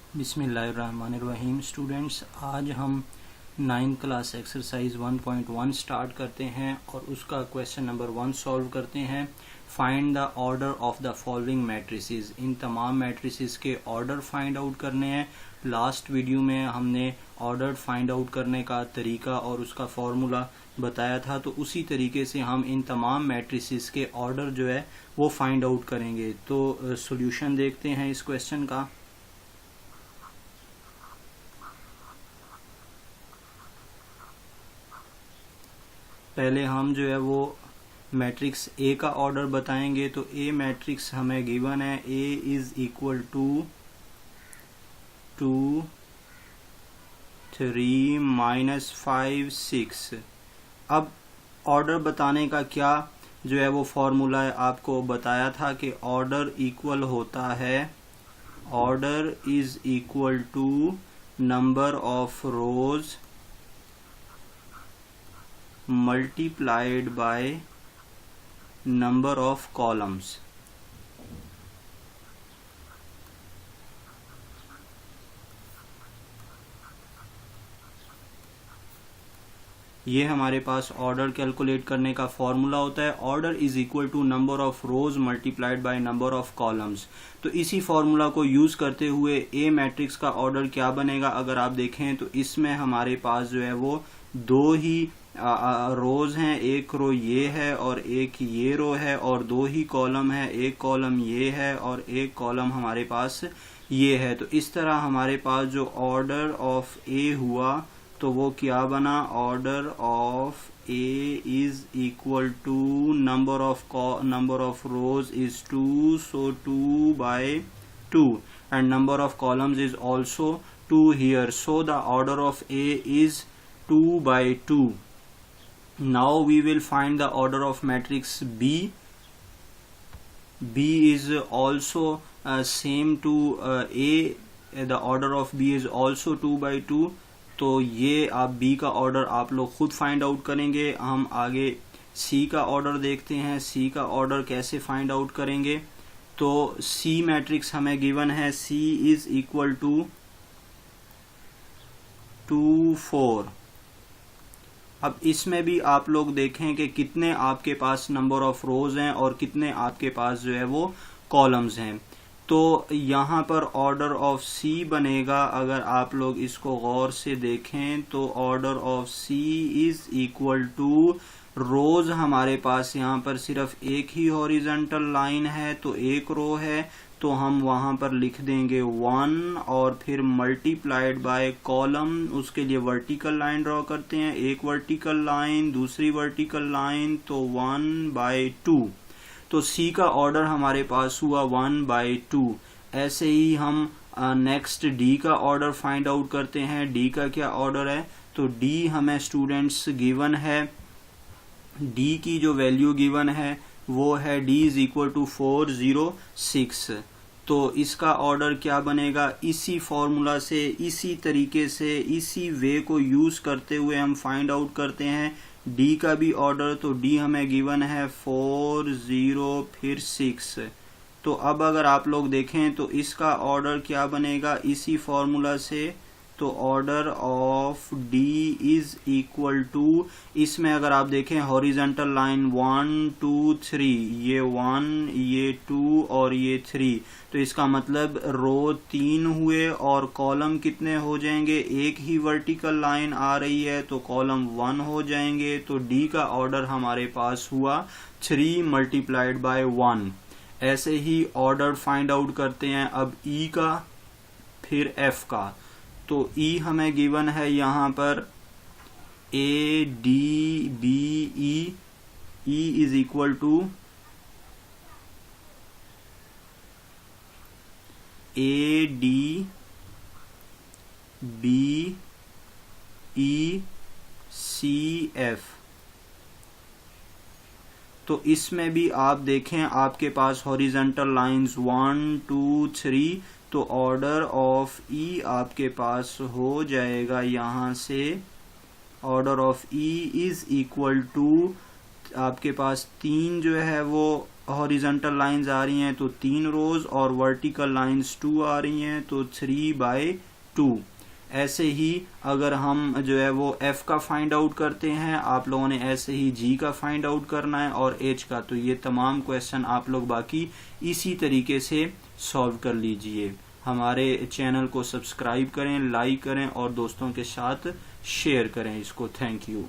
बिस्मिल्लाहिर्रहमानिर्रहीम। स्टूडेंट्स, आज हम 9th क्लास एक्सरसाइज 1.1 स्टार्ट करते हैं और उसका क्वेश्चन नंबर 1 सॉल्व करते हैं। Find the order of the following matrices. इन तमाम मैट्रिसेस के ऑर्डर फाइंड आउट करने हैं। लास्ट वीडियो में हमने ऑर्डर फाइंड आउट करने का तरीका और उसका फॉर्मूला बताया था, तो उसी तरीके से हम इन तमाम मैट्रिसेस के ऑर्डर जो है वो फाइंड आउट करेंगे। तो सॉल्यूशन देखते हैं इस क्वेश्चन का। पहले हम जो है वो मैट्रिक्स ए का ऑर्डर बताएंगे। तो ए मैट्रिक्स हमें गिवन है, ए इज इक्वल टू 2 3 -5 6। अब ऑर्डर बताने का क्या जो है वो फॉर्मूला है, आपको बताया था कि ऑर्डर इक्वल होता है, order is equal to number of rows multiplied by number of columns। ये हमारे पास ऑर्डर कैलकुलेट करने का फॉर्मूला होता है। Order is equal to number of rows multiplied by number of columns. तो इसी फॉर्मूला को यूज करते हुए ए मैट्रिक्स का ऑर्डर क्या बनेगा, अगर आप देखें तो इसमें हमारे पास जो है वो दो ही रोज हैं। एक रो ये है और एक ये रो है, और दो ही कॉलम है, एक कॉलम ये है और एक कॉलम हमारे पास ये है। तो इस तरह हमारे पास जो ऑर्डर ऑफ ए हुआ तो वो क्या बना, order of A is equal to number of rows is 2, so 2 by 2 and number of columns is also 2 here, so the order of A is 2 by 2. Now we will find the order of matrix B. B is also same to A. The order of B is also 2 by 2. तो ये आप B का order आप लोग खुद find out करेंगे। हम आगे C का ऑर्डर देखते हैं। C का ऑर्डर कैसे फाइंड आउट करेंगे, तो C मैट्रिक्स हमें गिवन है, C इज इक्वल टू 2 4। अब इसमें भी आप लोग देखें कि कितने आपके पास नंबर ऑफ रोज हैं और कितने आपके पास जो है वो कॉलम्स हैं। तो यहाँ पर ऑर्डर ऑफ सी बनेगा, अगर आप लोग इसको गौर से देखें तो order of C is equal to rows हमारे पास यहाँ पर सिर्फ एक ही हॉरिजॉन्टल लाइन है, तो एक रो है, तो हम वहां पर लिख देंगे 1 और फिर मल्टीप्लाइड बाय कॉलम। उसके लिए वर्टिकल लाइन ड्रॉ करते हैं, एक वर्टिकल लाइन दूसरी वर्टिकल लाइन, तो 1 by 2। तो C का ऑर्डर हमारे पास हुआ 1 by 2। ऐसे ही हम नेक्स्ट D का ऑर्डर फाइंड आउट करते हैं। D का क्या ऑर्डर है, तो D हमें स्टूडेंट्स गिवन है, D की जो वैल्यू गिवन है वो है D इज इक्वल टू 4 0 6। तो इसका ऑर्डर क्या बनेगा, इसी फॉर्मूला से, इसी तरीके से, इसी वे को यूज करते हुए हम फाइंड आउट करते हैं D का भी ऑर्डर। तो D हमें गिवन है 4 0 फिर 6। तो अब अगर आप लोग देखें तो इसका ऑर्डर क्या बनेगा इसी फॉर्मूला से, तो order of D is equal to, इसमें अगर आप देखें हॉरिजॉन्टल लाइन 1 2 3, ये 1 ये 2 और ये 3, तो इसका मतलब रो 3 हुए और कॉलम कितने हो जाएंगे, एक ही वर्टिकल लाइन आ रही है तो कॉलम 1 हो जाएंगे। तो D का ऑर्डर हमारे पास हुआ 3 मल्टीप्लाइड बाय 1। ऐसे ही ऑर्डर फाइंड आउट करते हैं अब E का फिर F का। तो E हमें गिवन है यहाँ पर A D B E, E is equal to A D B E C F। तो इसमें भी आप देखें आपके पास हॉरिजॉन्टल लाइंस 1 2 3, तो ऑर्डर ऑफ E आपके पास हो जाएगा यहाँ से, order of E is equal to आपके पास 3 जो है वो हॉरिजॉन्टल लाइंस आ रही हैं तो 3 रोज, और वर्टिकल लाइंस 2 आ रही हैं तो 3/2। ऐसे ही अगर हम जो है वो f का फाइंड आउट करते हैं, आप लोगों ने ऐसे ही g का फाइंड आउट करना है और h का। तो ये तमाम क्वेश्चन आप लोग बाकी इसी तरीके से सॉल्व कर लीजिए। हमारे चैनल को सब्सक्राइब करें, लाइक करें और दोस्तों के साथ शेयर करें इसको। Thank you.